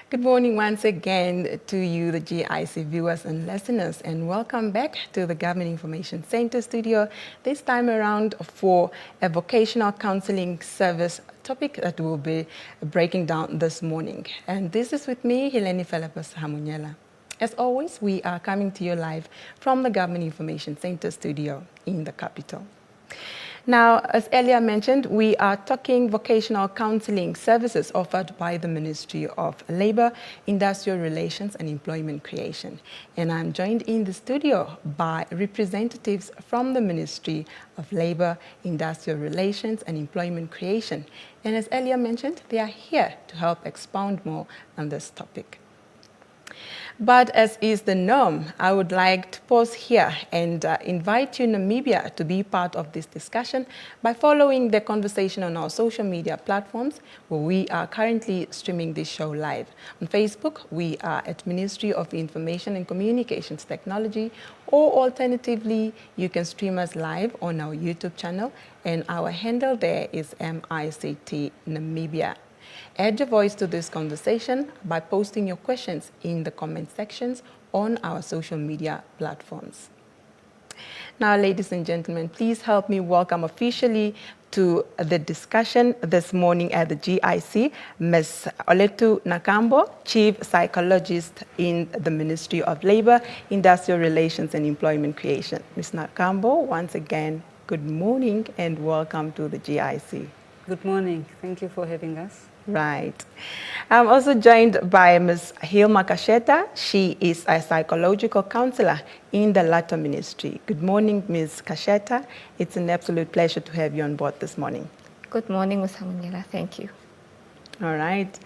Good morning once again to you, the GIC viewers and listeners, and welcome back to the Government Information Center studio, this time around for a vocational counseling service topic that we'll be breaking down this morning. And this is with me, Helene Felipus Hamunyela. As always, we are coming to you live from the Government Information Center studio in the capital. Now, as earlier mentioned, we are talking vocational counseling services offered by the Ministry of Labour, Industrial Relations and Employment Creation. And I'm joined in the studio by representatives from the Ministry of Labour, Industrial Relations and Employment Creation. And as earlier mentioned, they are here to help expound more on this topic. But as is the norm, I would like to pause here and invite you, Namibia, to be part of this discussion by following the conversation on our social media platforms, where we are currently streaming this show live. On Facebook, we are at Ministry of Information and Communications Technology, or alternatively, you can stream us live on our YouTube channel, and our handle there is MICT Namibia. Add your voice to this conversation by posting your questions in the comment sections on our social media platforms. Now, ladies and gentlemen, please help me welcome officially to the discussion this morning at the GIC, Ms. Oletu Nakambo, Chief Psychologist in the Ministry of Labour, Industrial Relations and Employment Creation. Ms. Nakambo, once again, good morning and welcome to the GIC. Good morning. Thank you for having us. Right. I'm also joined by Ms. Hilma Kasheta. She is a psychological counselor in the latter ministry. Good morning, Ms. Kasheta. It's an absolute pleasure to have you on board this morning. Good morning, Ms. Hamunyela. Thank you. All right.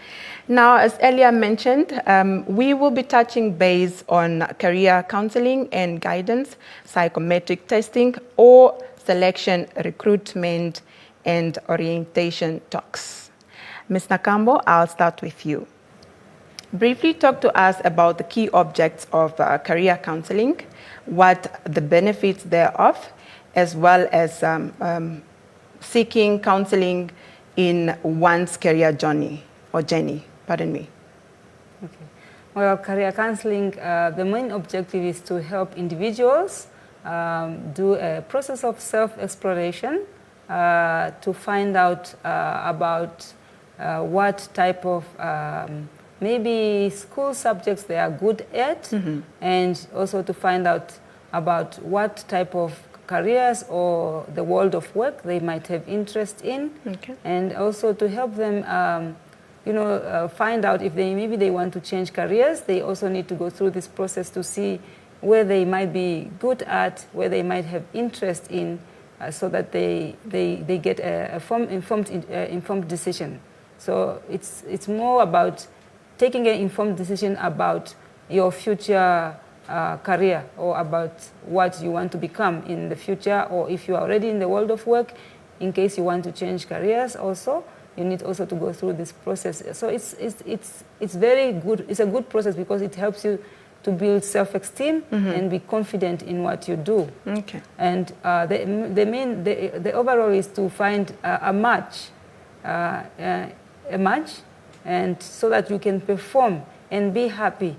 Now, as earlier mentioned, we will be touching base on career counseling and guidance, psychometric testing, or selection, recruitment, and orientation talks. Ms. Nakambo, I'll start with you. Briefly talk to us about the key objects of career counseling, what the benefits thereof, as well as seeking counseling in one's career journey. Okay. Well, career counseling, the main objective is to help individuals do a process of self-exploration to find out about what type of maybe school subjects they are good at, and also to find out about what type of careers or the world of work they might have interest in, and also to help them find out if they want to change careers. They also need to go through this process to see where they might be good at, where they might have interest in, so that they get a informed decision. So it's more about taking an informed decision about your future career, or about what you want to become in the future, or if you are already in the world of work, in case you want to change careers also, you need also to go through this process. So it's very good. It's a good process because it helps you to build self-esteem and be confident in what you do. Okay. And the overall is to find a match, and so that you can perform and be happy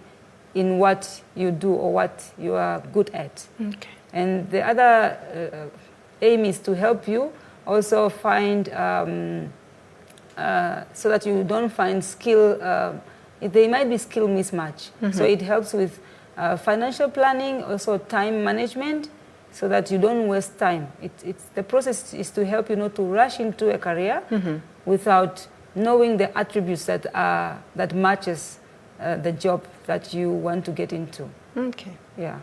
in what you do or what you are good at. Okay. And the other aim is to help you also find, so that you don't find skill, there might be skill mismatch. So it helps with financial planning, also time management, so that you don't waste time. The process is to help you not to rush into a career without knowing the attributes that matches the job that you want to get into. Okay. Yeah.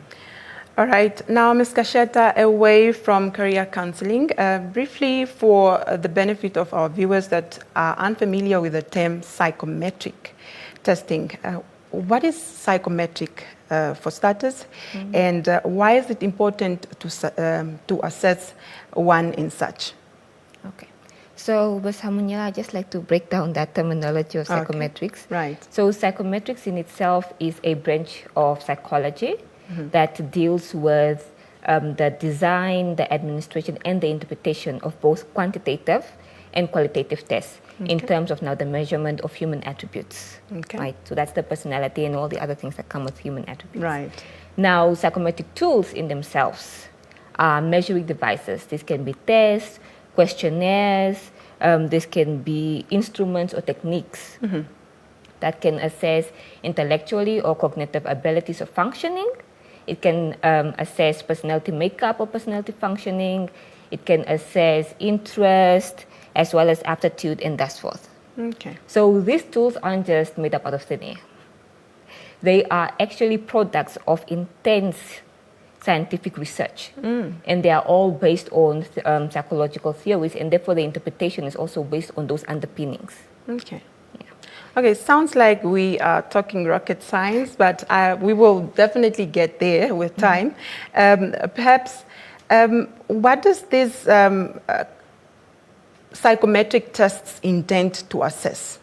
All right. Now, Ms. Kasheta, away from career counseling, briefly for the benefit of our viewers that are unfamiliar with the term psychometric testing, what is psychometric for starters, and why is it important to assess one in such? Okay. So, with Samunyala, I just like to break down that terminology of psychometrics. Right. So, psychometrics in itself is a branch of psychology that deals with the design, the administration, and the interpretation of both quantitative and qualitative tests in terms of now the measurement of human attributes. Okay. Right. So that's the personality and all the other things that come with human attributes. Right. Now, psychometric tools in themselves are measuring devices. This can be tests, questionnaires, this can be instruments or techniques that can assess intellectually or cognitive abilities of functioning. It can assess personality makeup or personality functioning. It can assess interest as well as aptitude and thus forth. Okay. So these tools aren't just made up out of thin air. They are actually products of intense scientific research. And they are all based on psychological theories, and therefore the interpretation is also based on those underpinnings. Okay. Okay, sounds like we are talking rocket science, but we will definitely get there with time. Perhaps, what does this psychometric tests intend to assess?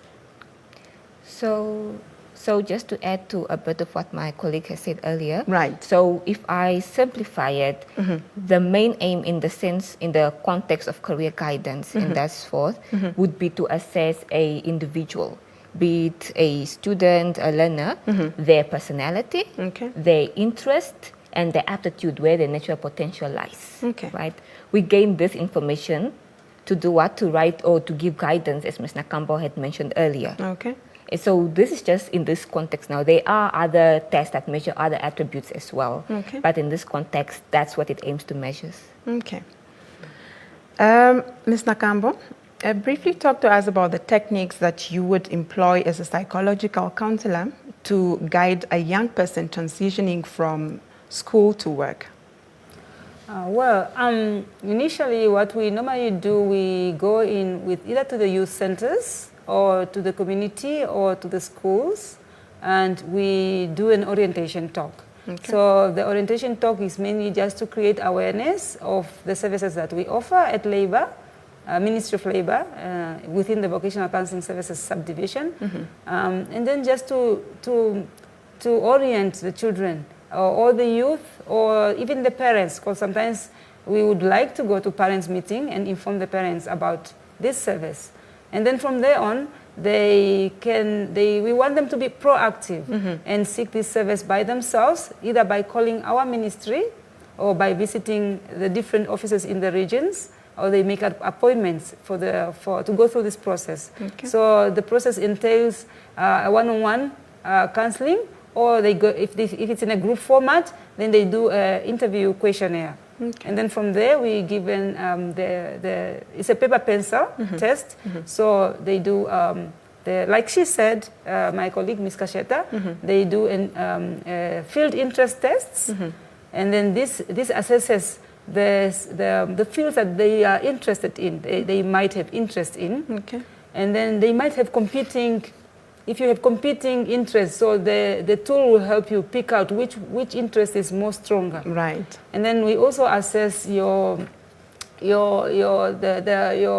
So just to add to a bit of what my colleague has said earlier. Right. So if I simplify it, the main aim in the context of career guidance and thus forth would be to assess a individual, be it a student, a learner, their personality, their interest, and their aptitude, where their natural potential lies. Okay. Right? We gain this information to do what? To write or to give guidance, as Ms. Nakambo had mentioned earlier. Okay. So this is just in this context now. There are other tests that measure other attributes as well. Okay. But in this context, that's what it aims to measure. Okay. Ms. Nakambo, briefly talk to us about the techniques that you would employ as a psychological counselor to guide a young person transitioning from school to work. Initially what we normally do, we go in with either to the youth centers or to the community or to the schools, and we do an orientation talk. Okay. So the orientation talk is mainly just to create awareness of the services that we offer at Labor, Ministry of Labor, within the Vocational Counseling Services subdivision, and then just to orient the children or the youth or even the parents, because sometimes we would like to go to parents' meeting and inform the parents about this service. And then from there on, we want them to be proactive and seek this service by themselves, either by calling our ministry or by visiting the different offices in the regions, or they make appointments to go through this process. Okay. So the process entails a one-on-one counseling, or they go, if it's in a group format, then they do an interview questionnaire. Okay. And then from there, we give them it's a paper pencil test. So they do, like she said, my colleague, Ms. Kasheta, they do field interest tests. And then this assesses the fields that they are interested in, they might have interest in. Okay. And then they might have competing. If you have competing interests, so the tool will help you pick out which interest is more stronger. Right. And then we also assess your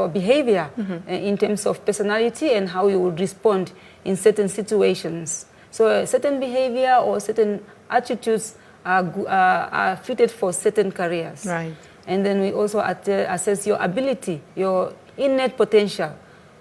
behavior in terms of personality and how you would respond in certain situations. So a certain behavior or certain attitudes are fitted for certain careers. Right. And then we also assess your ability, your innate potential.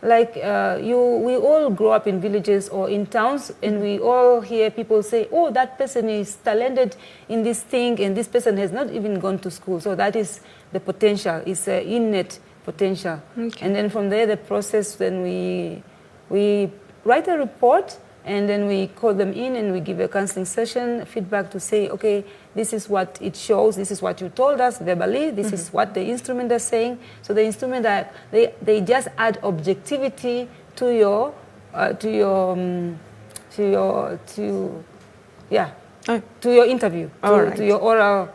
Like we all grow up in villages or in towns, and we all hear people say, oh, that person is talented in this thing, and this person has not even gone to school. So that is the potential, it's an innate potential. Okay. And then from there, the process, then we write a report, and then we call them in and we give a counseling session, feedback to say, okay, this is what it shows, this is what you told us verbally, this is what the instrument is saying. So the instrument, they just add objectivity to your interview, to your oral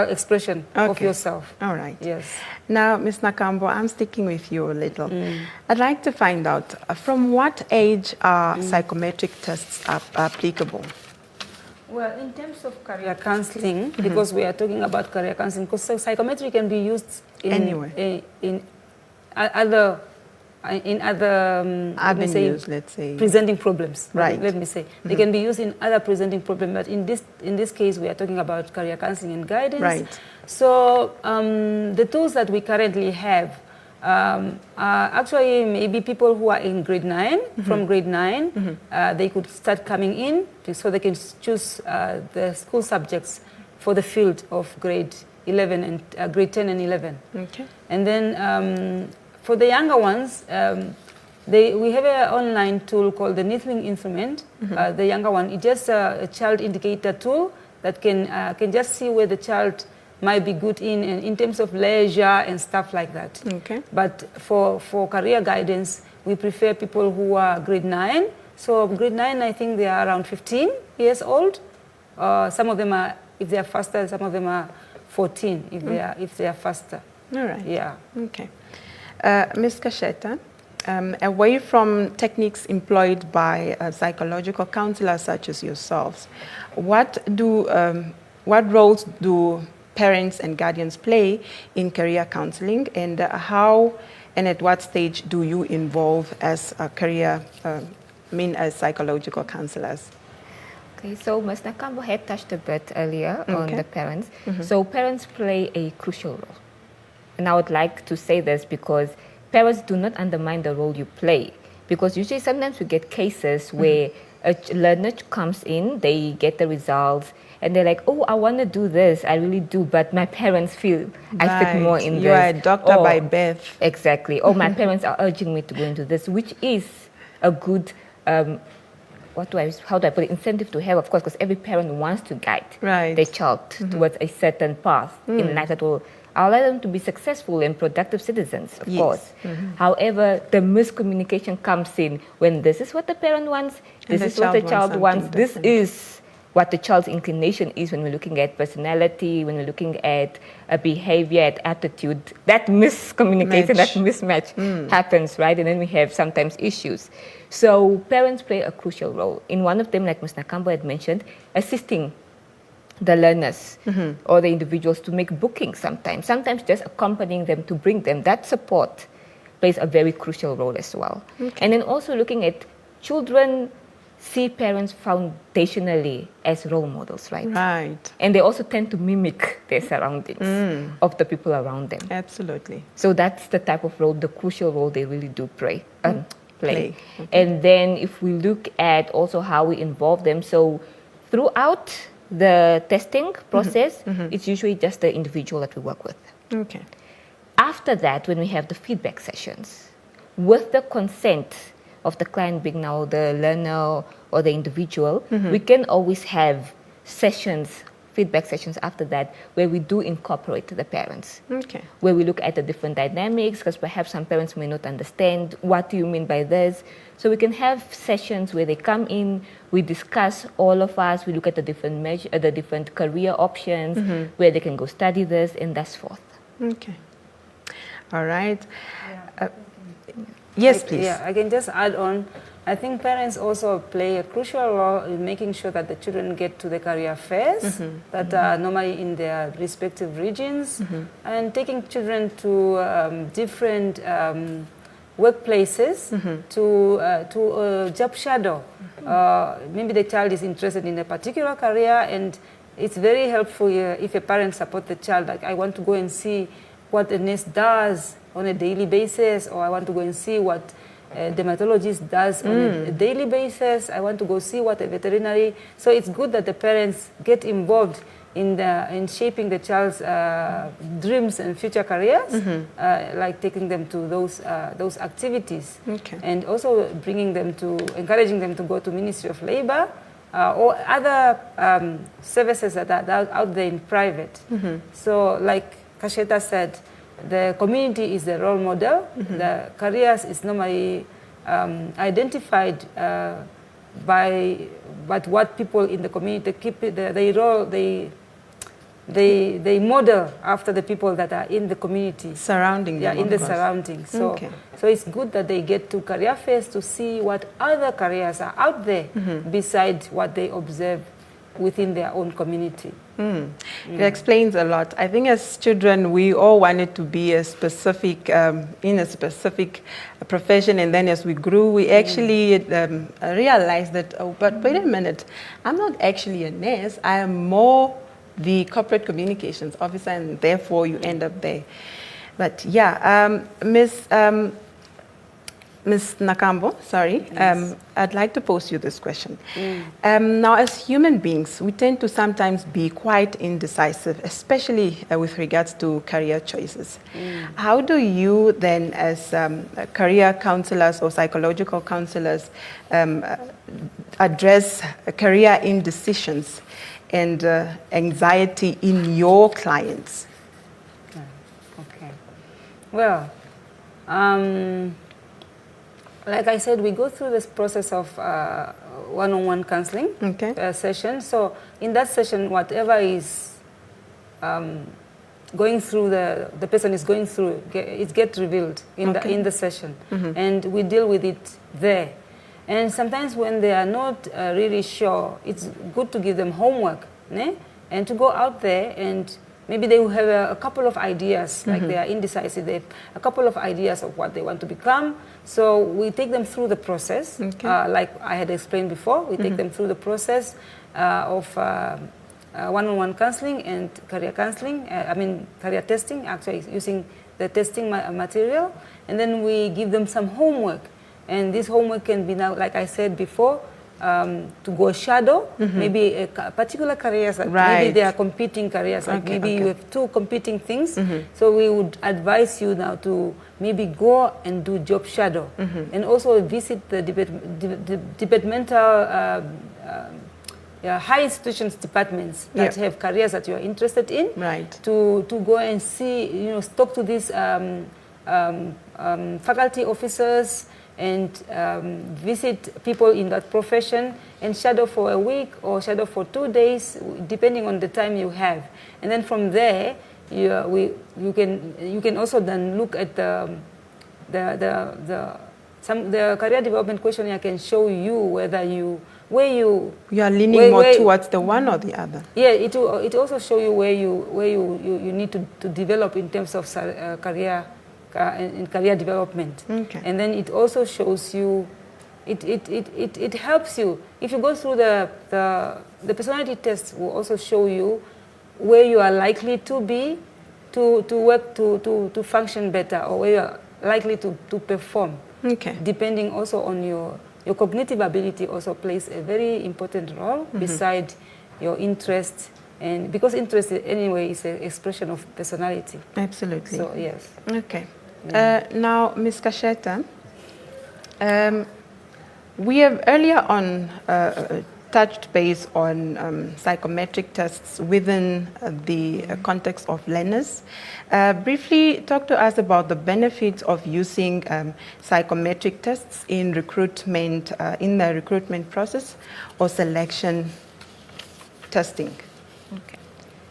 expression of yourself. All right. Yes. Now, Ms. Nakambo, I'm sticking with you a little. I'd like to find out, from what age are psychometric tests applicable? Well, in terms of career counseling, because we are talking about career counseling, because psychometry can be used anywhere. other avenues, let's say, presenting problems. Right. Let me say they can be used in other presenting problems, but in this case, we are talking about career counseling and guidance. Right. So the tools that we currently have are actually maybe people who are in grade 9. From grade 9, they could start coming in, so they can choose the school subjects for the field of grade 11 and grade 10 and 11. Okay. And then for the younger ones, we have an online tool called the Knitting Instrument. The younger one, it's just a child indicator tool that can just see where the child might be good in terms of leisure and stuff like that. Okay. But for career guidance, we prefer people who are grade 9. So grade 9, I think they are around 15 years old. Some of them are, if they are faster, some of them are 14 if they are faster. All right. Yeah. Okay. Ms. Kasheta, away from techniques employed by psychological counselors such as yourselves, what roles do parents and guardians play in career counseling, and how and at what stage do you involve as as psychological counselors? Okay, so Ms. Nakambo had touched a bit earlier on the parents. So parents play a crucial role. And I would like to say this because parents do not undermine the role you play. Because usually sometimes we get cases where a learner comes in, they get the results, and they're like, oh, I want to do this, I really do, but my parents feel I fit more in this. You are a doctor by birth. Exactly. Or my parents are urging me to go into this, which is a good, how do I put it, incentive to have, of course, because every parent wants to guide their child towards a certain path in life that will allow them to be successful and productive citizens, of course. However, the miscommunication comes in when this is what the parent wants, this is what the child wants, this is what the child's inclination is when we're looking at personality, when we're looking at behavior, at attitude. That miscommunication, that mismatch happens, right? And then we have sometimes issues. So parents play a crucial role. In one of them, like Ms. Nakambo had mentioned, assisting the learners or the individuals to make bookings sometimes just accompanying them to bring them. That support plays a very crucial role as well. And then also looking at children see parents foundationally as role models, right? Right. And they also tend to mimic their surroundings of the people around them. Absolutely. So that's the type of role, the crucial role they really do play. Okay. And then if we look at also how we involve them, so throughout the testing process, it's usually just the individual that we work with. Okay. After that, when we have the feedback sessions, with the consent of the client being now the learner or the individual, we can always have sessions, feedback sessions after that, where we do incorporate the parents. Okay. Where we look at the different dynamics, because perhaps some parents may not understand, what do you mean by this? So we can have sessions where they come in, we discuss, all of us, we look at the different the different career options, where they can go study this, and that's forth. Okay. All right. Yes, please. Yeah, I can just add on. I think parents also play a crucial role in making sure that the children get to the career fairs that are normally in their respective regions, and taking children to different workplaces to job shadow. Maybe the child is interested in a particular career, and it's very helpful if a parent supports the child. Like, I want to go and see what a nurse does on a daily basis, or I want to go and see what a dermatologist does on a daily basis. I want to go see what a veterinary. So it's good that the parents get involved in shaping the child's dreams and future careers, like taking them to those activities, and also encouraging them to go to Ministry of Labor or other services that are out there in private. So, like Kasheta said, the community is the role model. The careers is normally identified by what people in the community keep they model after the people that are in the community surrounding them. Yeah, in the surroundings. So so it's good that they get to career fairs to see what other careers are out there besides what they observe within their own community. It explains a lot. I think as children, we all wanted to be a specific, in a specific profession, and then as we grew, we actually realized that, oh, but wait a minute, I'm not actually a nurse, I am more the corporate communications officer, and therefore you end up there. But yeah, Ms. Nakambo, sorry, Yes. I'd like to pose you this question. Now, as human beings, we tend to sometimes be quite indecisive, especially with regards to career choices. How do you then, as career counselors or psychological counselors, address career indecisions and anxiety in your clients? Okay. Well, like I said, we go through this process of one-on-one counseling session. So in that session, whatever is going through the person is going through, it gets revealed in the session, and we deal with it there. And sometimes when they are not really sure, it's good to give them homework, and to go out there, and maybe they will have a couple of ideas, like they are indecisive, they have a couple of ideas of what they want to become. So we take them through the process, like I had explained before. We take them through the process of one-on-one counseling and career counseling, career testing, actually using the testing material. And then we give them some homework. And this homework can be now, like I said before, to go shadow, maybe a particular careers, like maybe they are competing careers, like maybe you have two competing things. So we would advise you now to maybe go and do job shadow, and also visit the departmental high institutions departments that have careers that you are interested in, to go and see, talk to these faculty officers, and visit people in that profession, and shadow for a week or shadow for 2 days, depending on the time you have. And then from there, you can also then look at the career development questionnaire can show you whether you are leaning more towards the one or the other. Yeah, it also show you where you need to develop in terms of career. In career development, and then it also shows you, it helps you if you go through the personality test. Will also show you where you are likely to be to work to function better, or where you are likely to perform. Depending also on your cognitive ability also plays a very important role beside your interest. And because interest anyway is an expression of personality. Absolutely. So yes. Okay. Now, Ms. Kasheta, we have earlier on touched base on psychometric tests within the context of learners. Briefly talk to us about the benefits of using psychometric tests in recruitment, in the recruitment process or selection testing. Okay.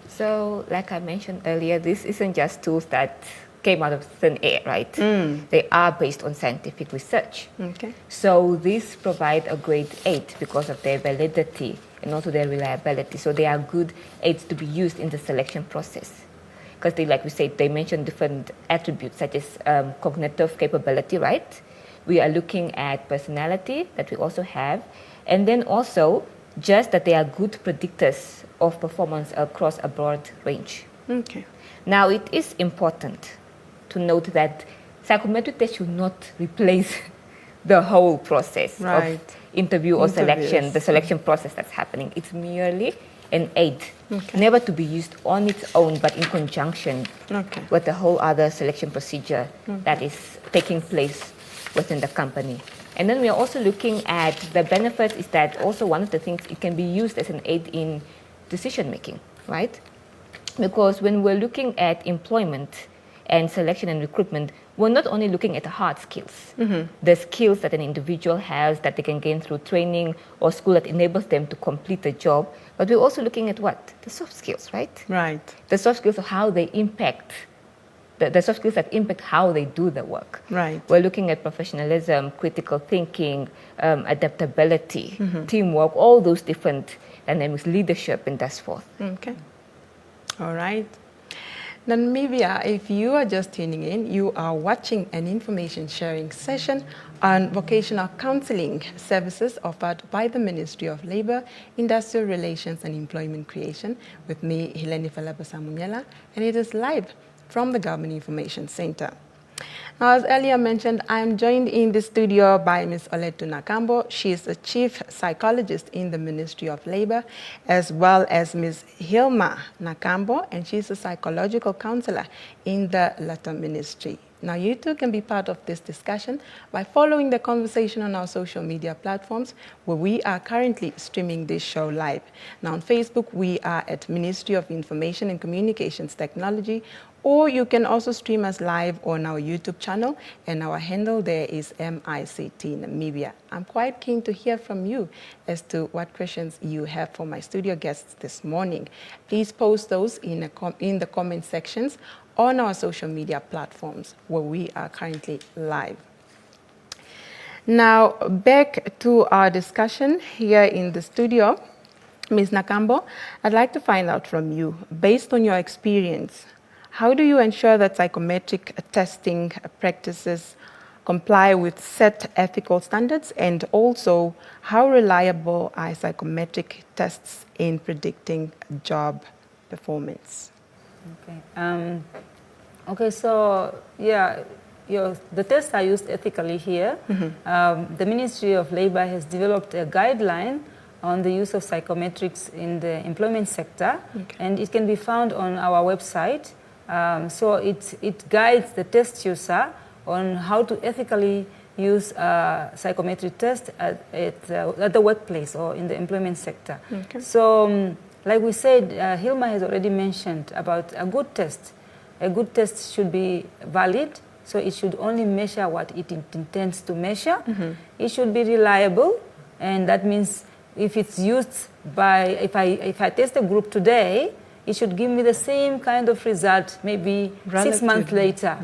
So, like I mentioned earlier, this isn't just tools that came out of thin air, right? They are based on scientific research. So these provide a great aid because of their validity and also their reliability. So they are good aids to be used in the selection process. Because they, like we said, they mention different attributes such as cognitive capability, right? We are looking at personality that we also have. And then also just that they are good predictors of performance across a broad range. Now it is important to note that psychometric tests should not replace the whole process of interview or selection, the selection process that's happening. It's merely an aid, never to be used on its own, but in conjunction with the whole other selection procedure that is taking place within the company. And then we are also looking at the benefits is that also one of the things, it can be used as an aid in decision making, right? Because when we're looking at employment and selection and recruitment, we're not only looking at the hard skills, the skills that an individual has that they can gain through training or school that enables them to complete the job, but we're also looking at what? The soft skills, right? Right. The soft skills of how they impact the soft skills that impact how they do the work. Right. We're looking at professionalism, critical thinking, adaptability, teamwork, all those different dynamics, leadership, and thus forth. Okay. All right. Namibia, if you are just tuning in, you are watching an information sharing session on vocational counseling services offered by the Ministry of Labor, Industrial Relations and Employment Creation with me, Helene Falabasamunyela, and it is live from the Government Information Center. Now, as earlier mentioned, I am joined in the studio by Ms. Oletu Nakambo. She is a chief psychologist in the Ministry of Labor, as well as Ms. Hilma Nakambo, and she's a psychological counselor in the latter ministry. Now, you too can be part of this discussion by following the conversation on our social media platforms, where we are currently streaming this show live. Now, on Facebook, we are at Ministry of Information and Communications Technology, or you can also stream us live on our YouTube channel, and our handle there is MICT Namibia. I'm quite keen to hear from you as to what questions you have for my studio guests this morning. Please post those in the comment sections on our social media platforms where we are currently live. Now, back to our discussion here in the studio. Ms. Nakambo, I'd like to find out from you, based on your experience, how do you ensure that psychometric testing practices comply with set ethical standards, and also how reliable are psychometric tests in predicting job performance? Okay. Okay. So yeah, the tests are used ethically here. The Ministry of Labor has developed a guideline on the use of psychometrics in the employment sector, and it can be found on our website. So it guides the test user on how to ethically use psychometric tests at the workplace or in the employment sector. Okay. So, like we said, Hilma has already mentioned about a good test. A good test should be valid, so it should only measure what it intends to measure. It should be reliable, and that means if it's used by, if I test a group today, it should give me the same kind of result maybe 6 months later,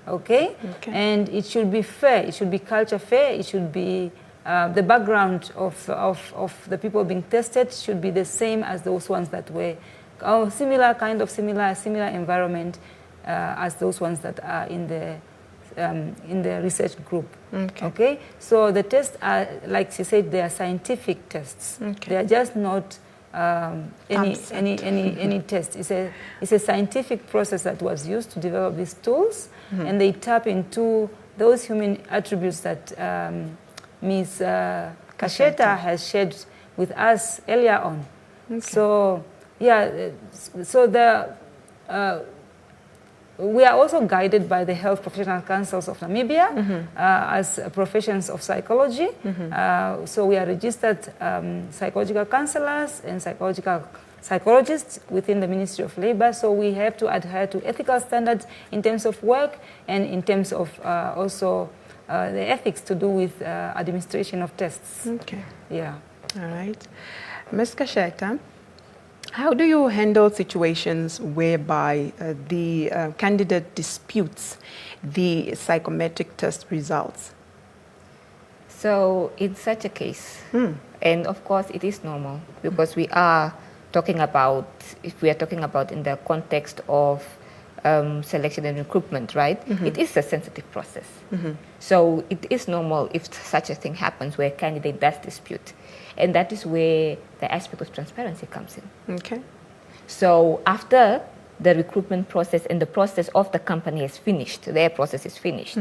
okay? And it should be fair, it should be culture fair, it should be, the background of the people being tested should be the same as those ones that were, similar environment as those ones that are in the research group. Okay? So the tests are, like she said, they are scientific tests. They are just not any test. It's a scientific process that was used to develop these tools, and they tap into those human attributes that Ms. Kasheta has shared with us earlier on. So yeah, so we are also guided by the Health Professional Councils of Namibia as professions of psychology. So we are registered psychological counselors and psychologists within the Ministry of Labor. So we have to adhere to ethical standards in terms of work and in terms of also the ethics to do with administration of tests. Okay. Yeah. All right. Ms. Kasheta, how do you handle situations whereby the candidate disputes the psychometric test results? So in such a case, and of course it is normal, because we are talking about, if we are talking about in the context of selection and recruitment, right? It is a sensitive process. So it is normal if such a thing happens where a candidate does dispute. And that is where the aspect of transparency comes in. Okay. So after the recruitment process and the process of the company is finished, their process is finished,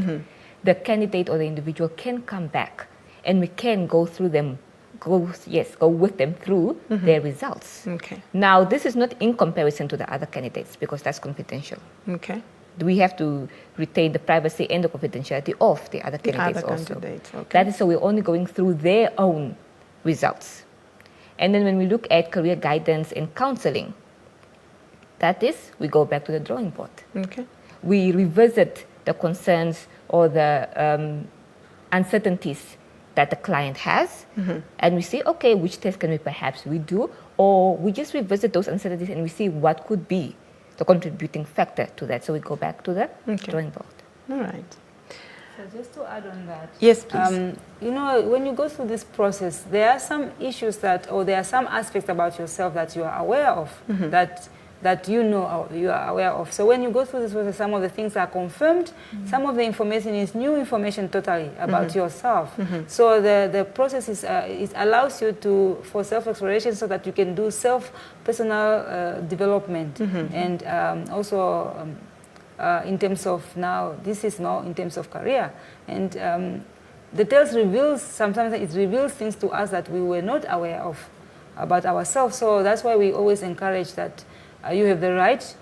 the candidate or the individual can come back and we can go through them, go with them through their results. Okay. Now, this is not in comparison to the other candidates because that's confidential. Okay. We have to retain the privacy and the confidentiality of the other candidates also. Okay. That is, so we're only going through their own results. And then when we look at career guidance and counseling, that is, we go back to the drawing board. Okay. We revisit the concerns or the uncertainties that the client has, and we say, okay, which test can we perhaps do, or we just revisit those uncertainties and we see what could be the contributing factor to that. So we go back to the drawing board. All right. So just to add on that. Yes, please. You know, when you go through this process, there are some issues or there are some aspects about yourself that you are aware of, that you know you are aware of. So when you go through this process, some of the things are confirmed, some of the information is new information totally about yourself. So the process is it allows you for self-exploration so that you can do personal development and also in terms of now, this is now in terms of career. And the tales sometimes it reveals things to us that we were not aware of about ourselves. So that's why we always encourage that you have the right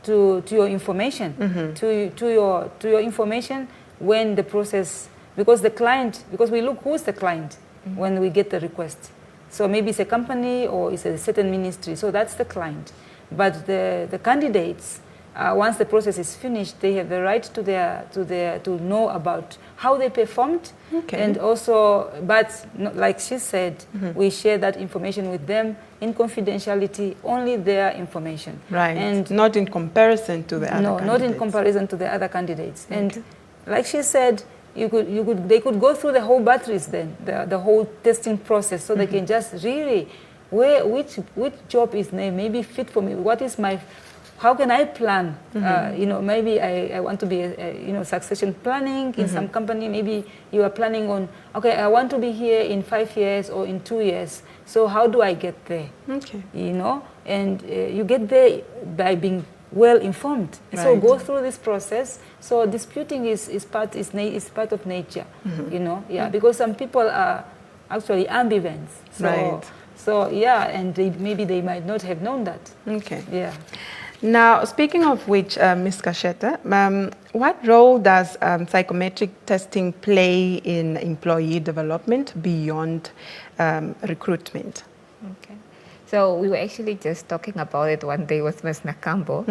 to your information, to your information when the process, because we look who's the client when we get the request. So maybe it's a company or it's a certain ministry, so that's the client. But the candidates, once the process is finished, they have the right to know about how they performed, and also, but like she said, we share that information with them in confidentiality, only their information. Right, and not in comparison to the other candidates. No, not in comparison to the other candidates. And like she said, they could go through the whole batteries then, the whole testing process, so they can just really, which job is maybe fit for me, how can I plan? You know, maybe I want to be, succession planning in some company. Maybe you are planning on, okay, I want to be here in 5 years or in 2 years. So how do I get there? Okay. You know, and you get there by being well informed. Right. So go through this process. So disputing is part of nature. You know, because some people are actually ambivalent. So, right. So yeah, and maybe they might not have known that. Okay. Yeah. Now, speaking of which, Ms. Kasheta, what role does psychometric testing play in employee development beyond recruitment? Okay. So we were actually just talking about it one day with Ms. Nakambo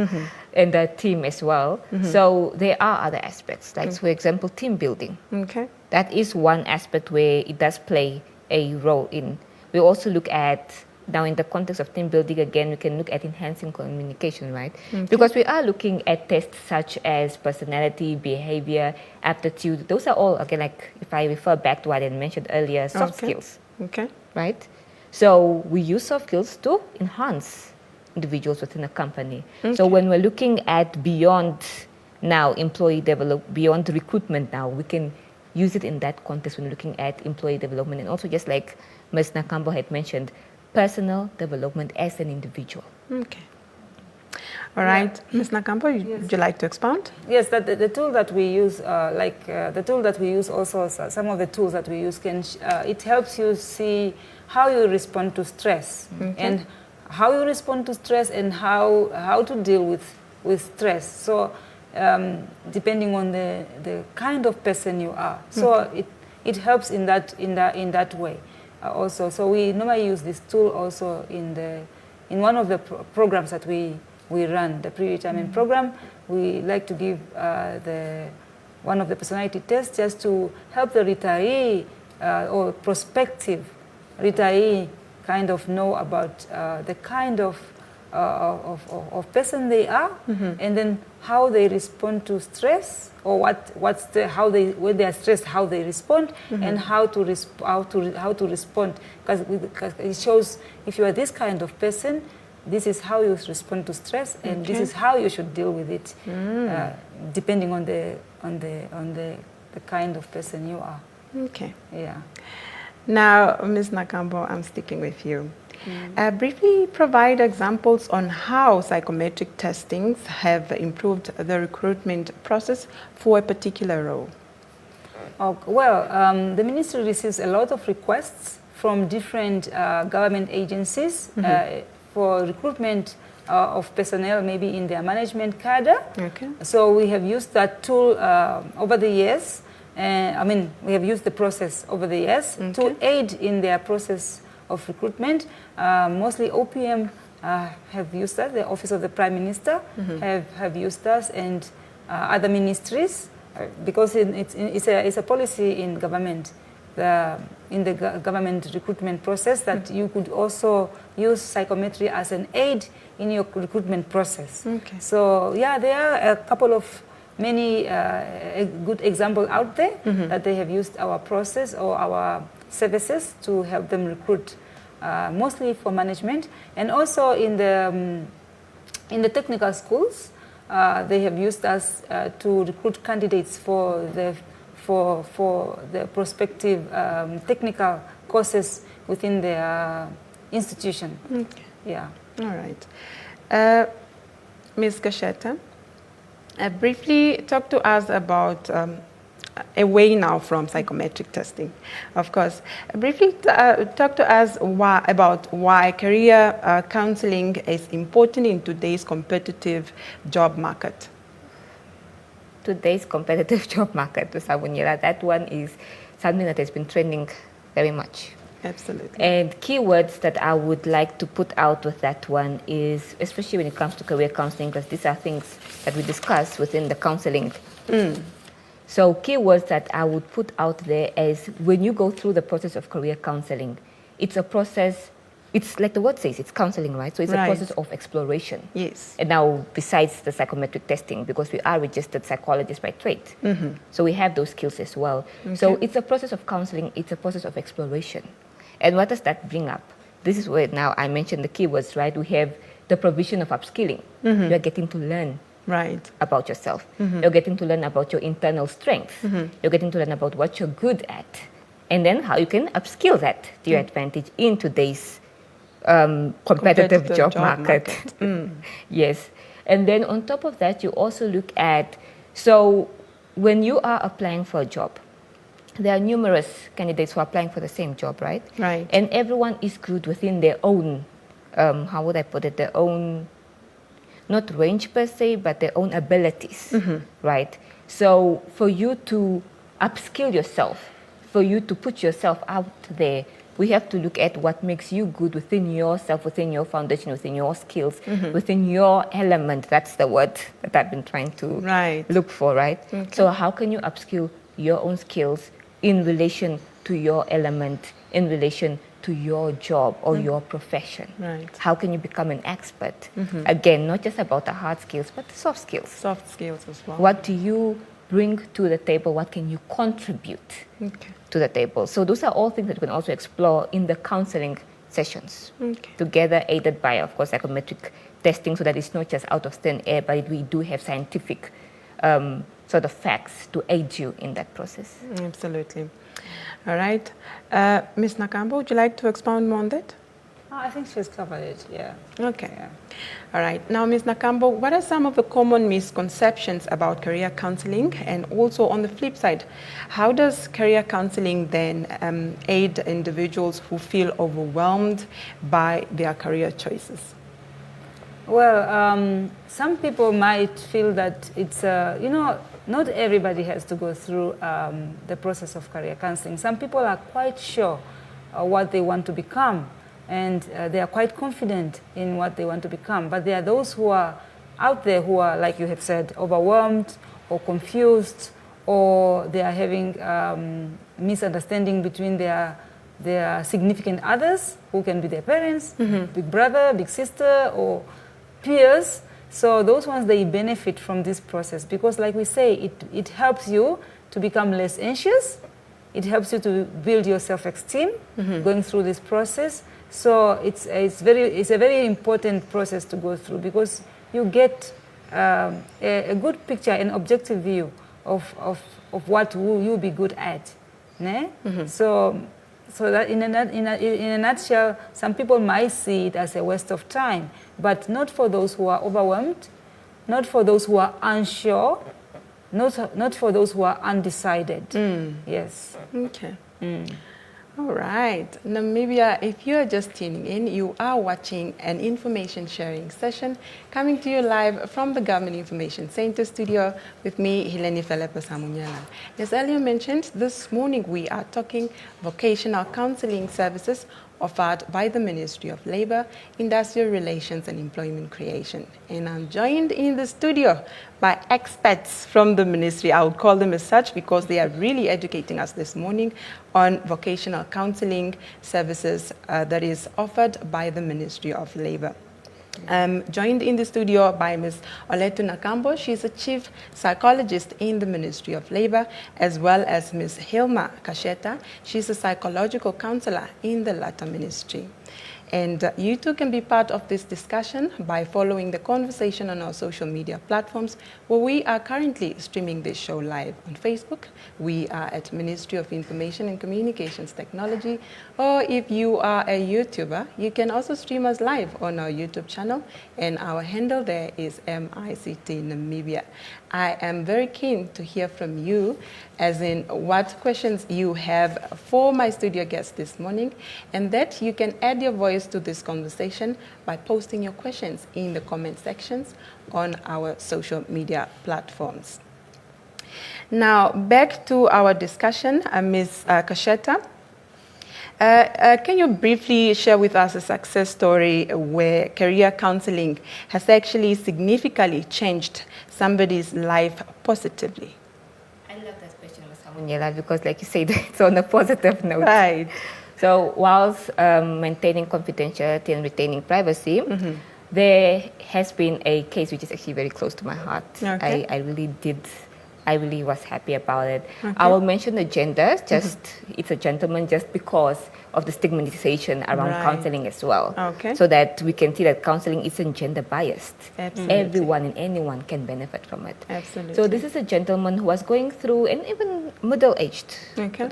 and the team as well. So there are other aspects, like for example, team building. Okay. That is one aspect where it does play a role in. We also look at, now in the context of team building, again, we can look at enhancing communication, right? Because we are looking at tests such as personality, behavior, aptitude. Those are all, again, like if I refer back to what I mentioned earlier, soft skills. Okay. Right? So we use soft skills to enhance individuals within a company. So when we're looking at beyond now beyond recruitment now, we can use it in that context when looking at employee development, and also just like Ms. Nakambo had mentioned, personal development as an individual. Okay. All right. Ms. Nakambo, would you like to expound? Yes, the tool that we use, the tool that we use also, some of the tools that we use, it helps you see how you respond to stress, and how you respond to stress and how to deal with stress. So depending on the kind of person you are. So it helps in that way. Also, so we normally use this tool also in one of the programs that we run, the pre-retirement program. We like to give one of the personality tests just to help the retiree or prospective retiree kind of know about the kind of person they are, and then how they respond to stress, or when they are stressed, how they respond, and how to respond. Because it shows if you are this kind of person, this is how you respond to stress, and this is how you should deal with it, depending on the kind of person you are. Okay. Yeah. Now, Ms. Nakambo, I'm sticking with you. Briefly provide examples on how psychometric testings have improved the recruitment process for a particular role. The ministry receives a lot of requests from different government agencies for recruitment of personnel, maybe in their management cadre. Okay. So we have used that tool over the years. We have used the process over the years to aid in their process of recruitment. Mostly OPM have used us, the Office of the Prime Minister have used us, and other ministries, because it's a policy in government. in the government recruitment process, that you could also use psychometry as an aid in your recruitment process. Okay. So yeah, there are a couple of many good examples out there that they have used our process or our services to help them recruit, mostly for management, and also in the technical schools. They have used us to recruit candidates for the prospective technical courses within their institution. Okay. Yeah. All right. Ms. Gasheta, briefly talk to us about away now from psychometric testing, of course. Briefly talk to us about why career counseling is important in today's competitive job market. Today's competitive job market, that one is something that has been trending very much. Absolutely. And keywords that I would like to put out with that one is, especially when it comes to career counseling, because these are things that we discuss within the counseling. So keywords that I would put out there is, when you go through the process of career counseling, it's a process, it's like the word says, it's counseling, right? So it's a process of exploration. Yes. And now, besides the psychometric testing, because we are registered psychologists by trade, so we have those skills as well. Okay. So it's a process of counseling, it's a process of exploration. And what does that bring up? This is where now I mentioned the keywords, right? We have the provision of upskilling. You're getting to learn about yourself. You're getting to learn about your internal strengths. You're getting to learn about what you're good at. And then how you can upskill that to your advantage in today's competitive job market. Yes. And then on top of that, you also look at, so when you are applying for a job, there are numerous candidates who are applying for the same job, right? Right. And everyone is good within their own, how would I put it, their own, not range per se, but their own abilities, right? So for you to upskill yourself, for you to put yourself out there, we have to look at what makes you good within yourself, within your foundation, within your skills, within your element. That's the word that I've been trying to look for, right? Okay. So how can you upskill your own skills in relation to your element, in relation to your job or your profession? Right. How can you become an expert? Again, not just about the hard skills, but the soft skills. Soft skills as well. What do you bring to the table? What can you contribute to the table? So those are all things that we can also explore in the counseling sessions, together aided by, of course, psychometric testing, so that it's not just out of thin air, but we do have scientific sort of facts to aid you in that process. Absolutely. All right. Ms. Nakambo, would you like to expound more on that? I think she's covered it, yeah. Okay. Yeah. All right. Now, Ms. Nakambo, what are some of the common misconceptions about career counseling? And also on the flip side, how does career counseling then aid individuals who feel overwhelmed by their career choices? Well, some people might feel that it's, not everybody has to go through the process of career counseling. Some people are quite sure what they want to become, and they are quite confident in what they want to become. But there are those who are out there who are, like you have said, overwhelmed or confused, or they are having misunderstanding between their significant others, who can be their parents, big brother, big sister, or peers. So those ones, they benefit from this process because, like we say, it helps you to become less anxious. It helps you to build your self-esteem going through this process. So it's a very important process to go through because you get a good picture, an objective view of what will you be good at. Ne? So that in a nutshell, some people might see it as a waste of time, but not for those who are overwhelmed, not for those who are unsure, not for those who are undecided. Yes. Okay. All right. Namibia, if you are just tuning in, you are watching an information sharing session coming to you live from the Government Information Center studio with me, Hileni Felepa Samunyala. As earlier mentioned, this morning we are talking vocational counseling services offered by the Ministry of Labor, Industrial Relations and Employment Creation. And I'm joined in the studio by experts from the ministry. I would call them as such because they are really educating us this morning on vocational counseling services that is offered by the Ministry of Labor. Joined in the studio by Ms. Oletu Nakambo. She's a chief psychologist in the Ministry of Labor, as well as Ms. Hilma Kasheta. She's a psychological counselor in the latter ministry. And you too can be part of this discussion by following the conversation on our social media platforms, where we are currently streaming this show live on Facebook. We are at Ministry of Information and Communications Technology, or if you are a YouTuber, you can also stream us live on our YouTube channel, and our handle there is MICT Namibia. I am very keen to hear from you, as in what questions you have for my studio guest this morning, and that you can add your voice to this conversation by posting your questions in the comment sections on our social media platforms. Now, back to our discussion, Ms. Kasheta. Can you briefly share with us a success story where career counseling has actually significantly changed somebody's life positively? I love that question, Ms. Hamunyela, because like you said, it's on a positive note. Right. So whilst maintaining confidentiality and retaining privacy, there has been a case which is actually very close to my heart. Okay. I really was happy about it. Okay. I will mention the gender, it's a gentleman, just because of the stigmatization around counseling as well. Okay. So that we can see that counseling isn't gender biased. Absolutely. Everyone and anyone can benefit from it. Absolutely. So this is a gentleman who was going through, and even middle-aged, who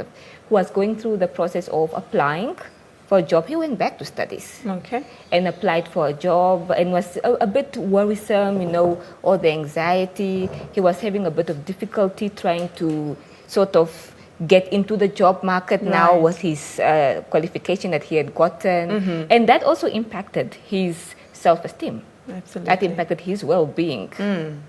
was going through the process of applying for a job. He went back to studies and applied for a job, and was a bit worrisome, all the anxiety. He was having a bit of difficulty trying to sort of get into the job market now with his qualification that he had gotten. And that also impacted his self-esteem. Absolutely. That impacted his well-being.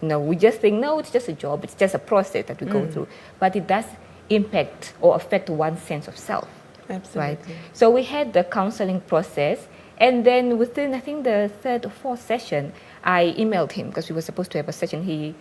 We just think, no, it's just a job, it's just a process that we go through. But it does impact or affect one's sense of self. Absolutely. Right? So we had the counseling process, and then within, I think, the third or fourth session, I emailed him because we were supposed to have a session. He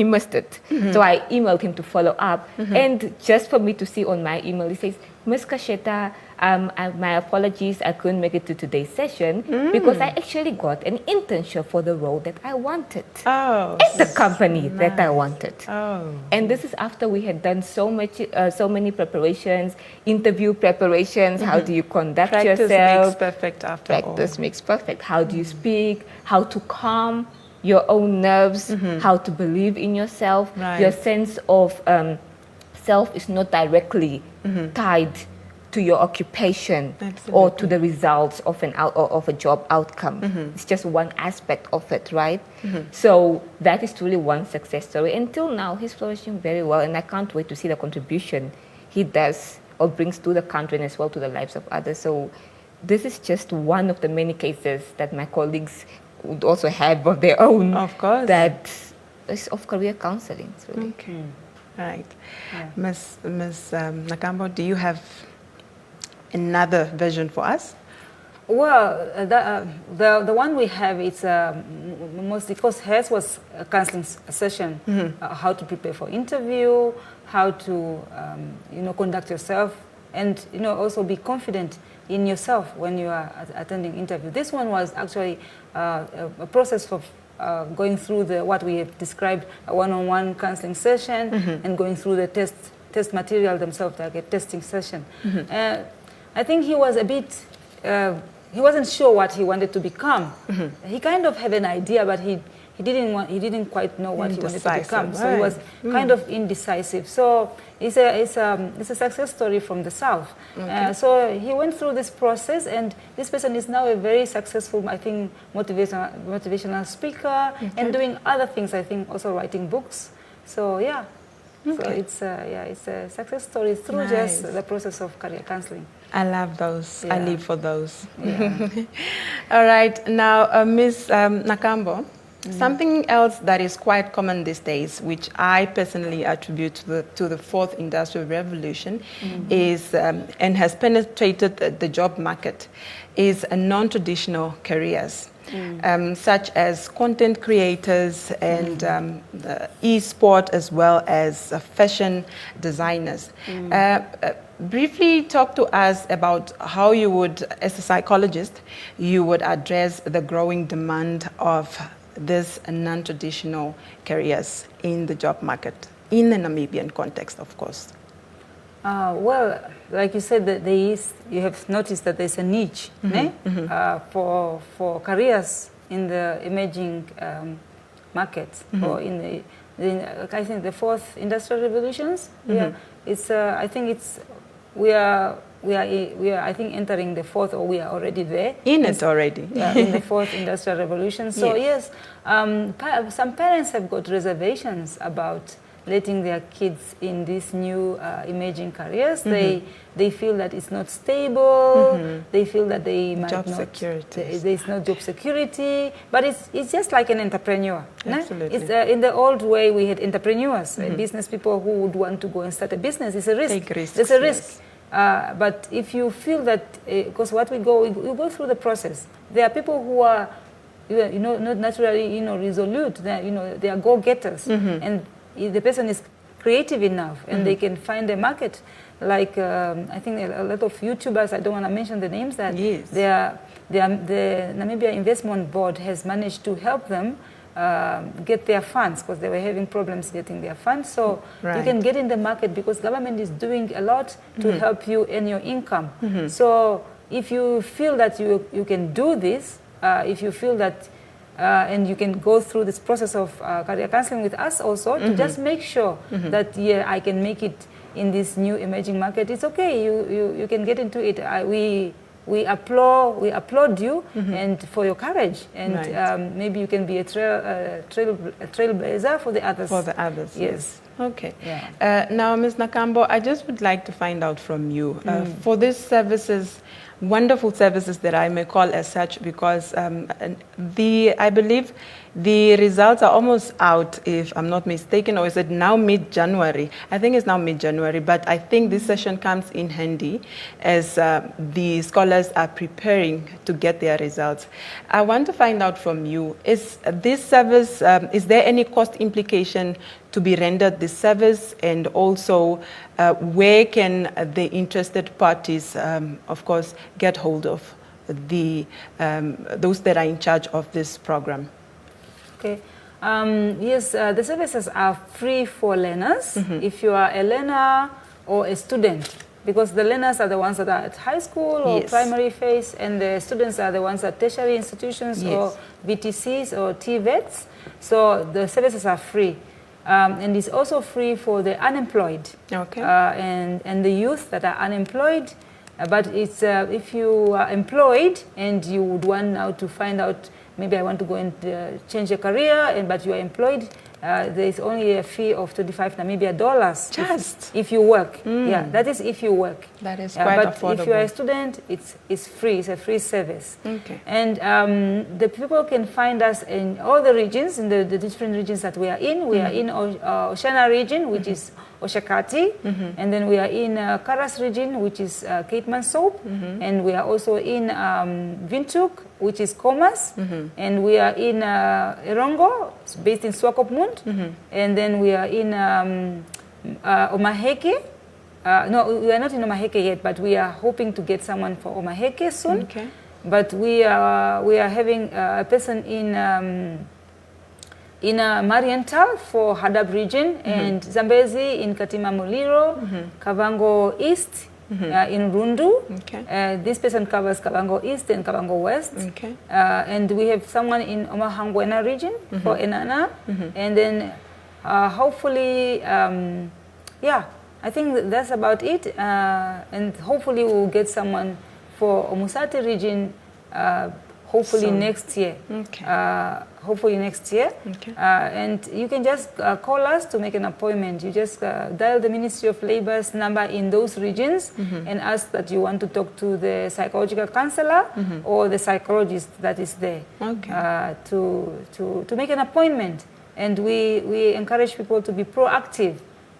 missed it. So I emailed him to follow up, and just for me to see on my email, he says, Ms. Kasheta, my apologies, I couldn't make it to today's session because I actually got an internship for the role that I wanted at the company that I wanted. And this is after we had done so many preparations, interview preparations. How do you conduct yourself? Practice makes perfect after all. Practice makes perfect. How do you speak? How to calm your own nerves? How to believe in yourself? Your sense of self is not directly tied to your occupation or to the results of a job outcome. It's just one aspect of it, right? So that is truly one success story. Until now, he's flourishing very well, and I can't wait to see the contribution he does or brings to the country and as well to the lives of others. So this is just one of the many cases that my colleagues would also have of their own. Of course. That is of career counseling. Really. Okay. Right. Yeah. Ms. Nakambo, do you have another vision for us? Well, the one we have, it's mostly because hers was a counseling session, how to prepare for interview, how to conduct yourself, and also be confident in yourself when you are attending interview. This one was actually a process of going through what we have described, a one-on-one counseling session, and going through the test material themselves, like a testing session. I think he was a bit, he wasn't sure what he wanted to become. He kind of had an idea, but he didn't quite know what he wanted to become. So he was kind of indecisive. So it's a success story from the South. So he went through this process, and this person is now a very successful, I think, motivational speaker, and doing other things. I think also writing books. So yeah. So it's a success story through just the process of career counseling. I love those. I live for those. All right. Now, Ms. Nakambo, Something else that is quite common these days, which I personally attribute to the fourth industrial revolution, is and has penetrated the job market, is non-traditional careers. Such as content creators and e-sport, as well as fashion designers. Briefly talk to us about how you would, as a psychologist, you would address the growing demand of these non-traditional careers in the job market, in the Namibian context, of course. Well, like you said, that you have noticed that there's a niche for careers in the emerging markets, or in I think the fourth industrial revolutions. It's I think it's we are I think entering the fourth, or we are already there. In it already. In the fourth industrial revolution. So yes, some parents have got reservations about letting their kids in these new emerging careers. They feel that it's not stable. They feel that they might job not. Security. There's no job security. But it's just like an entrepreneur. Absolutely. It's, in the old way, we had entrepreneurs, business people who would want to go and start a business. It's a risk. Take risks, There's a risk. yes. But if you feel that, because we go through the process. There are people who are, not naturally, resolute. They are go-getters, and if the person is creative enough and they can find a market, like I think a lot of YouTubers, I don't want to mention the names, that the Namibia Investment Board has managed to help them get their funds, because they were having problems getting their funds. So you can get in the market because government is doing a lot to help you earn your income. So if you feel that you can do this, if you feel that and you can go through this process of career counseling with us also, to just make sure that I can make it in this new emerging market. It's okay. You can get into it. We applaud you and for your courage, and maybe you can be a trailblazer for the others. For the others, yes. Okay. Yeah. Now, Ms. Nakambo, I just would like to find out from you, for these services, wonderful services that I may call as such, because I believe the results are almost out, if I'm not mistaken, or is it now mid-January? I think it's now mid-January, but I think this session comes in handy as the scholars are preparing to get their results. I want to find out from you, is this service, is there any cost implication to be rendered this service, and also where can the interested parties, of course, get hold of those that are in charge of this program? Okay. Yes, the services are free for learners. If you are a learner or a student, because the learners are the ones that are at high school or primary phase, and the students are the ones at tertiary institutions or VTCs or TVETs. So the services are free. And it's also free for the unemployed, and the youth that are unemployed. But it's if you are employed and you would want now to find out, maybe I want to go and change a career, but you are employed, there is only a fee of 25 Namibia dollars. Just if you work. Yeah, that is if you work. That is quite affordable. But if you are a student, it's free. It's a free service. Okay. And the people can find us in all the regions, in the different regions that we are in. We are in Oshana region, which is Oshakati, and then we are in Karas region, which is Cape Mansoap, and we are also in Windhoek, which is Comas, and we are in Erongo, based in Swakopmund, and then we are in Omaheke. No, we are not in Omaheke yet, but we are hoping to get someone for Omaheke soon. Okay. But we are having a person in Marienthal for Hadab region, and Zambezi in Katima Muliro, Kavango East in Rundu. Okay. This person covers Kavango East and Kavango West. Okay. And we have someone in Omahangwena region for Enana. And then hopefully, I think that's about it. And hopefully we'll get someone for Omusati region, hopefully So- next year. Okay. Hopefully next year. Okay. And you can just call us to make an appointment. You just dial the Ministry of Labor's number in those regions and ask that you want to talk to the psychological counselor or the psychologist that is there Okay. to make an appointment. And we encourage people to be proactive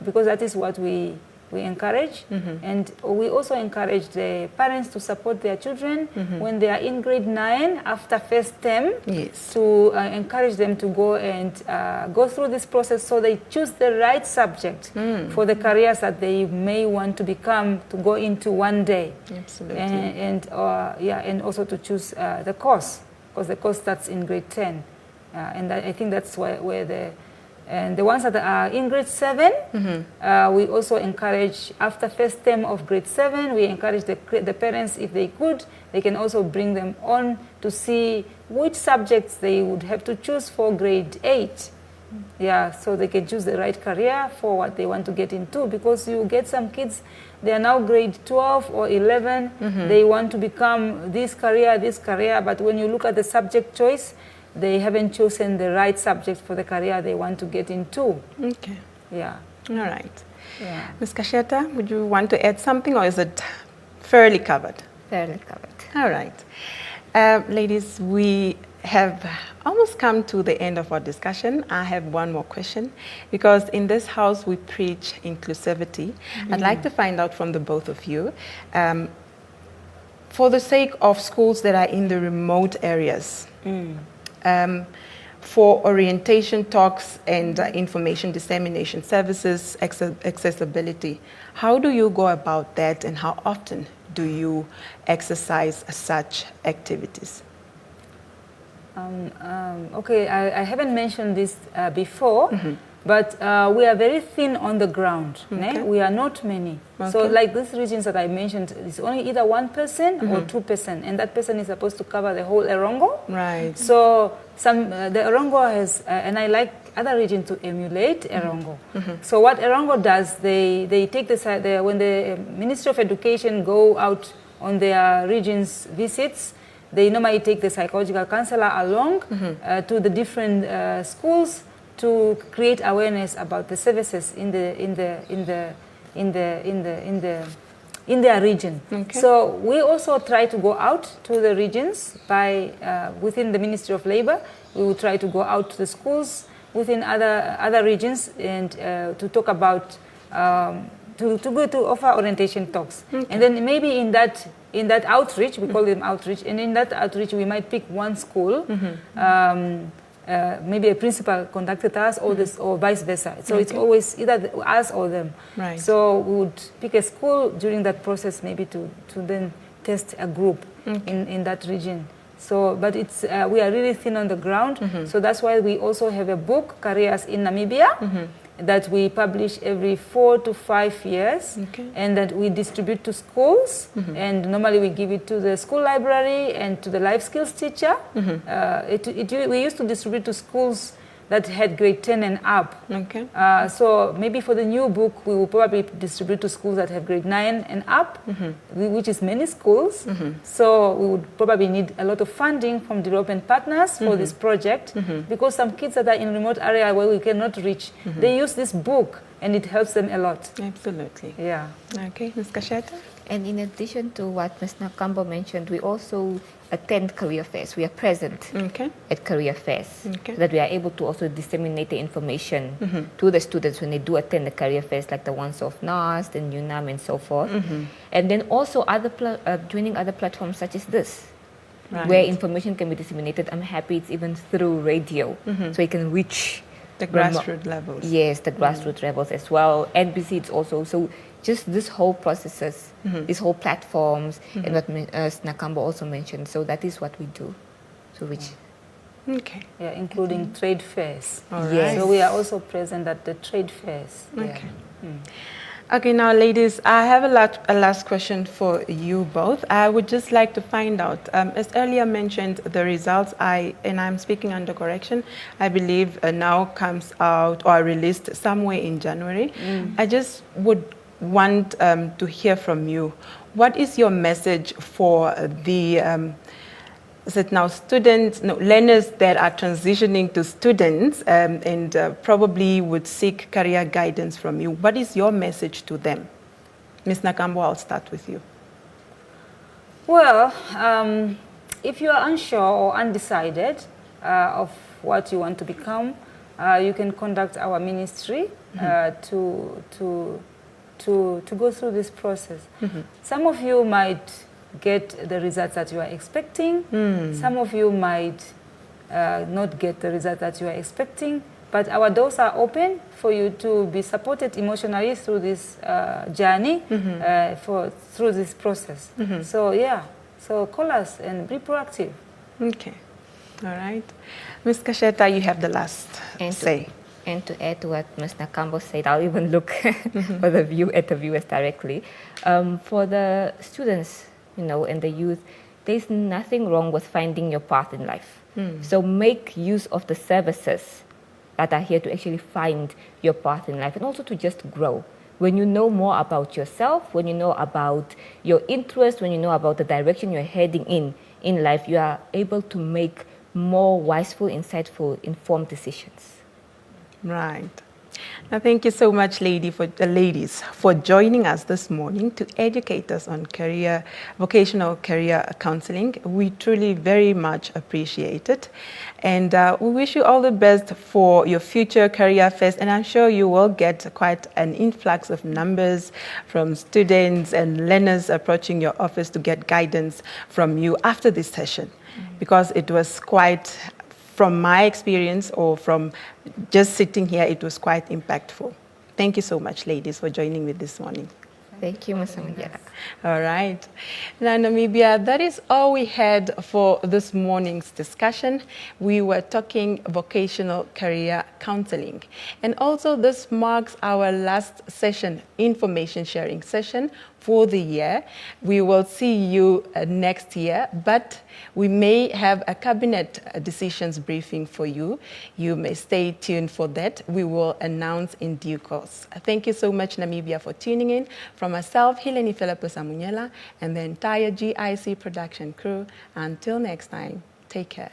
because that is what we encourage. And we also encourage the parents to support their children when they are in grade 9 after first term. Yes. To encourage them to go and go through this process so they choose the right subject for the careers that they may want to become, to go into one day. Absolutely. And also to choose the course, because the course starts in grade 10. And I think that's where the ones that are in grade 7, we also encourage, after first term of grade 7, we encourage the parents, if they could, they can also bring them on to see which subjects they would have to choose for grade 8. Yeah, so they can choose the right career for what they want to get into, because you get some kids, they are now grade 12 or 11, they want to become this career, but when you look at the subject choice, they haven't chosen the right subject for the career they want to get into. Okay. Yeah. All right. Yeah. Ms. Kasheta, would you want to add something, or is it fairly covered? Fairly covered. All right. Ladies, we have almost come to the end of our discussion. I have one more question, because in this house we preach inclusivity. I'd like to find out from the both of you, for the sake of schools that are in the remote areas, for orientation talks and information dissemination services, accessibility, how do you go about that, and how often do you exercise such activities? Okay, I haven't mentioned this before, but we are very thin on the ground. Okay. We are not many. So Okay. like these regions that I mentioned, it's only either one person or 2%, and that person is supposed to cover the whole Erongo. Right. So the Erongo has, and I like other regions to emulate Erongo. So what Erongo does, they take when the Ministry of Education go out on their regions visits, they normally take the psychological counselor along to the different schools to create awareness about the services in their region. Okay. So we also try to go out to the regions by within the Ministry of Labor. We will try to go out to the schools within other regions and to talk about to offer orientation talks. And then maybe in that outreach, we call them outreach, and in that outreach we might pick one school. Maybe a principal conducted us, or vice versa. So it's always either us or them. Right. So we would pick a school during that process, maybe to then test a group in that region. So, but it's we are really thin on the ground. So that's why we also have a book, Careers in Namibia, that we publish every 4 to 5 years, and that we distribute to schools. And normally we give it to the school library and to the life skills teacher. We used to distribute to schools that had grade 10 and up. Okay. So maybe for the new book, we will probably distribute to schools that have grade 9 and up, which is many schools. So we would probably need a lot of funding from development partners for this project, because some kids that are in remote area where we cannot reach, they use this book and it helps them a lot. Absolutely. Yeah. Okay, Ms. Kasheta? And in addition to what Ms. Nakambo mentioned, we also attend career fairs. We are present at career fairs, so that we are able to also disseminate the information to the students when they do attend the career fairs, like the ones of NAST and UNAM and so forth. And then also joining other platforms such as this, where information can be disseminated. I'm happy it's even through radio, so it can reach the grassroots levels. Yes, the grassroots levels as well. NBC, it's also, so just this whole processes, these whole platforms, and what Nakambo also mentioned. So that is what we do to reach. Okay. Yeah, including trade fairs. Yes. So we are also present at the trade fairs. Okay. Okay, now ladies, I have a last question for you both. I would just like to find out, as earlier mentioned, the results, and I'm speaking under correction, I believe now comes out or released somewhere in January. I just would want to hear from you. What is your message for the is it now students, no, learners that are transitioning to students and probably would seek career guidance from you. What is your message to them? Ms. Nakambo, I'll start with you. Well, if you are unsure or undecided of what you want to become, you can contact our ministry to go through this process. Some of you might get the results that you are expecting. Some of you might not get the result that you are expecting. But our doors are open for you to be supported emotionally through this journey, through this process. So yeah, so call us and be proactive. Okay, all right. Ms. Kasheta, you have the last say. And to add to what Ms. Nakambo said, I'll even look for the at the viewers directly. For the students, and the youth, there's nothing wrong with finding your path in life. So make use of the services that are here to actually find your path in life and also to just grow. When you know more about yourself, when you know about your interests, when you know about the direction you're heading in life, you are able to make more wiseful, insightful, informed decisions. Right. Now, thank you so much, ladies, for joining us this morning to educate us on vocational career counseling. We truly very much appreciate it. And we wish you all the best for your future career fairs. And I'm sure you will get quite an influx of numbers from students and learners approaching your office to get guidance from you after this session, because it was quite, from my experience or from just sitting here, it was quite impactful. Thank you so much, ladies, for joining me this morning. Thank you, Ms. Amanda. All right. Now, Namibia, that is all we had for this morning's discussion. We were talking vocational career counseling. And also this marks our last session, information sharing session for the year. We will see you next year, but we may have a cabinet decisions briefing for you. You may stay tuned for that. We will announce in due course. Thank you so much, Namibia, for tuning in. From myself, Hileni Philippus Amunyela, and the entire GIC production crew. Until next time, take care.